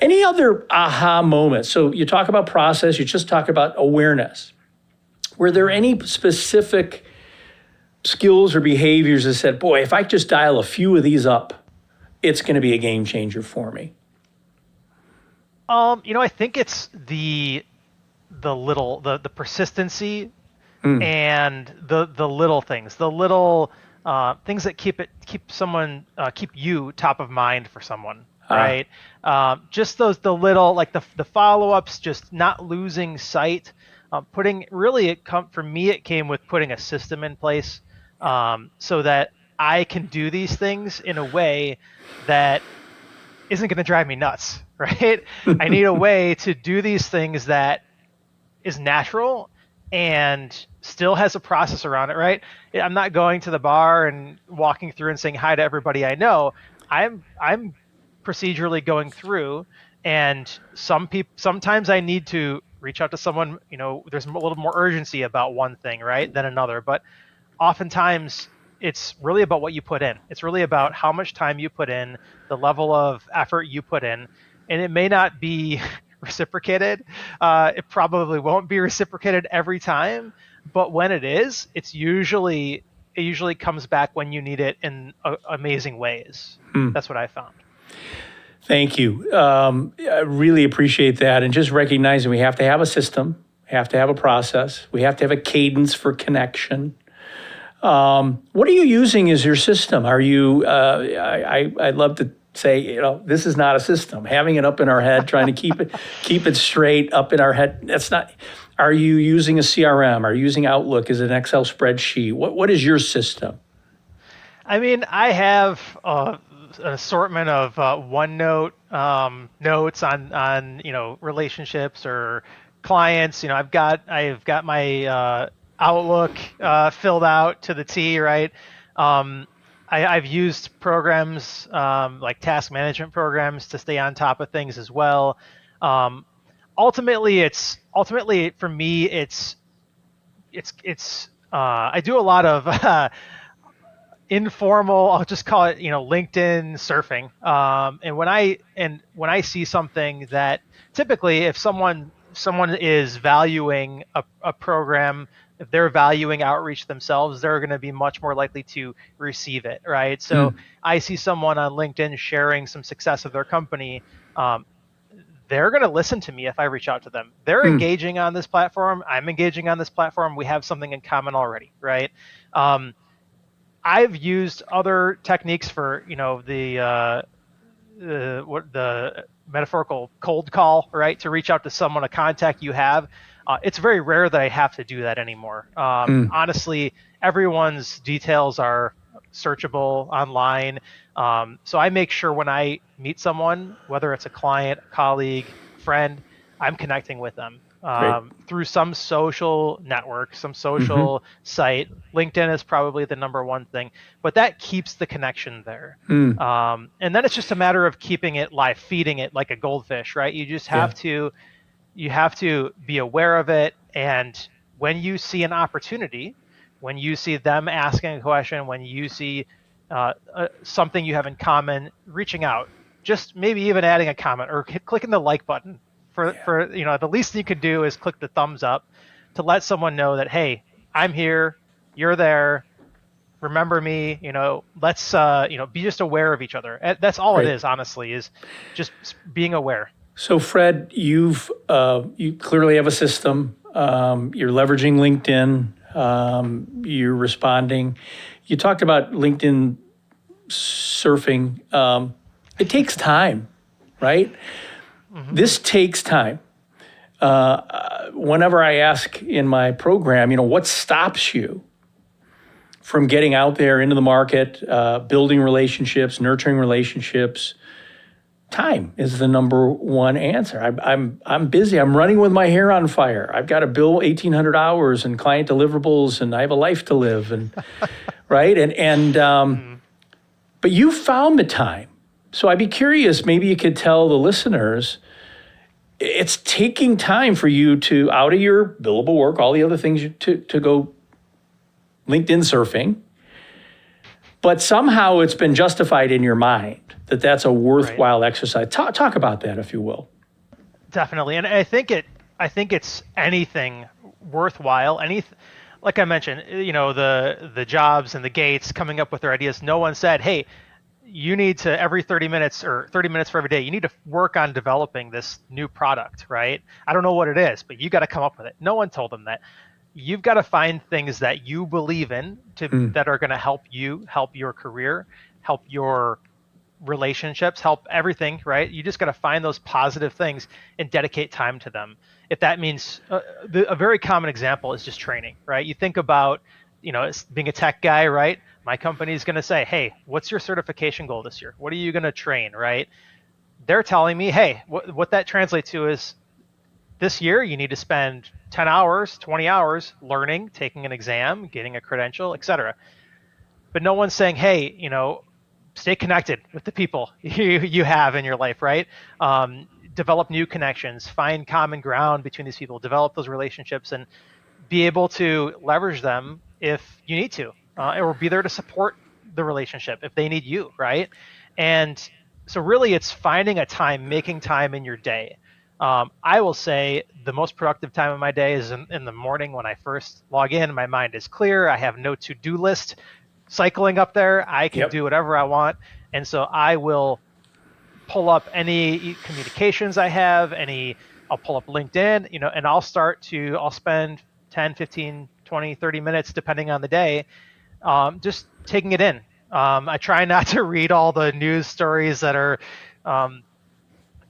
Any other aha moments? So you talk about process, you just talk about awareness. Were there any specific skills or behaviors that said, boy, if I just dial a few of these up, it's going to be a game changer for me? I think it's the persistency and the little things, the little things that keep you top of mind for someone, Ah, right? Just the little, like the follow-ups, just not losing sight. Putting really for me, it came with putting a system in place, so that I can do these things in a way that isn't going to drive me nuts, right? I need a way to do these things that is natural and still has a process around it, right? I'm not going to the bar and walking through and saying hi to everybody I know. I'm procedurally going through, and sometimes I need to reach out to someone. There's a little more urgency about one thing, right, than another. But oftentimes it's really about what you put in. It's really about how much time you put in, the level of effort you put in, and it may not be reciprocated. It probably won't be reciprocated every time, but when it is, it usually comes back when you need it in amazing ways. That's what I found. thank you. I really appreciate that. And just recognizing we have to have a system, we have to have a process, we have to have a cadence for connection. What are you using as your system? Are you, I'd love to say, this is not a system. Having it up in our head, trying to keep it straight up in our head. That's not, are you using a CRM? Are you using Outlook? Is it an Excel spreadsheet? What is your system? I mean, I have an assortment of OneNote notes on relationships or clients. I've got my Outlook filled out to the T, right? I've used programs like task management programs to stay on top of things as well. Um, ultimately for me, it's I do a lot of informal, I'll just call it, LinkedIn surfing. And when I see something that, typically, if someone is valuing a program, if they're valuing outreach themselves, they're going to be much more likely to receive it, right? So I see someone on LinkedIn sharing some success of their company. They're going to listen to me if I reach out to them. They're engaging on this platform. I'm engaging on this platform. We have something in common already, right? I've used other techniques for, the metaphorical cold call, right? To reach out to someone, a contact you have. It's very rare that I have to do that anymore. Honestly, everyone's details are searchable online. So I make sure when I meet someone, whether it's a client, a colleague, friend, I'm connecting with them Great. through some social network, some social site. LinkedIn is probably the number one thing, but that keeps the connection there. And then it's just a matter of keeping it live, feeding it like a goldfish, right? Yeah. You have to be aware of it. And when you see an opportunity, when you see them asking a question, when you see something you have in common, reaching out, just maybe even adding a comment or clicking the like button. For the least you could do is click the thumbs up to let someone know that, hey, I'm here, you're there, remember me. Let's be just aware of each other. That's all it Great. is, honestly, is just being aware. So Fred, you clearly have a system. You're leveraging LinkedIn. You're responding. You talked about LinkedIn surfing. It takes time, right? This takes time. Whenever I ask in my program, what stops you from getting out there into the market, building relationships, nurturing relationships? Time is the number one answer. I'm busy. I'm running with my hair on fire. I've got to bill 1,800 hours and client deliverables, and I have a life to live, and right. But you found the time. So I'd be curious. Maybe you could tell the listeners, it's taking time for you to, out of your billable work, all the other things, to go LinkedIn surfing. but somehow it's been justified in your mind that that's a worthwhile exercise. Talk about that, if you will. Definitely, and I think it's anything worthwhile. Like I mentioned, the Jobs and the Gates coming up with their ideas. No one said, "Hey, you need to every 30 minutes or 30 minutes for every day, you need to work on developing this new product," right? I don't know what it is, but you got to come up with it. No one told them that. You've got to find things that you believe in that are going to help you, help your career, help your relationships, help everything, right? You just got to find those positive things and dedicate time to them. If that means a very common example is just training, right? You think about, being a tech guy, right? My company is going to say, "Hey, what's your certification goal this year? What are you going to train?" Right? They're telling me, "Hey, what that translates to is this year you need to spend 10 hours, 20 hours learning, taking an exam, getting a credential, etc." But no one's saying, "Hey, stay connected with the people you have in your life," right? Develop new connections, find common ground between these people, develop those relationships, and be able to leverage them if you need to, or be there to support the relationship if they need you, right? And so really it's finding a time, making time in your day. I will say the most productive time of my day is in the morning when I first log in. My mind is clear. I have no to-do list cycling up there. I can do whatever I want. And so I will pull up any communications I have, I'll pull up LinkedIn, and I'll spend 10, 15, 20, 30 minutes, depending on the day, just taking it in. I try not to read all the news stories that are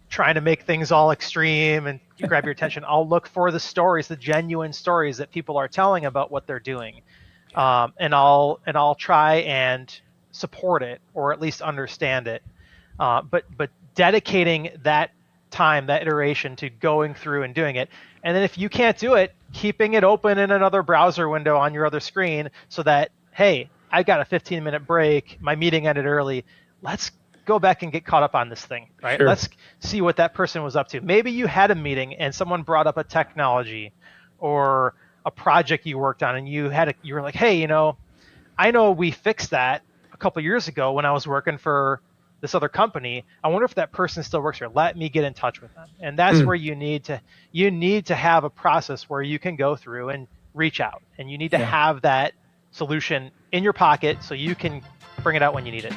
trying to make things all extreme and grab your attention. I'll look for the stories, the genuine stories that people are telling about what they're doing. And I'll try and support it or at least understand it. But dedicating that time, that iteration to going through and doing it. And then if you can't do it, keeping it open in another browser window on your other screen so that, hey, I got a 15-minute break, my meeting ended early, let's go back and get caught up on this thing, right? Sure. Let's see what that person was up to. Maybe you had a meeting and someone brought up a technology or a project you worked on, and you were like, "Hey, I know we fixed that a couple years ago when I was working for this other company. I wonder if that person still works here. Let me get in touch with them." And that's where you need to have a process where you can go through and reach out, and you need to have that solution in your pocket so you can bring it out when you need it.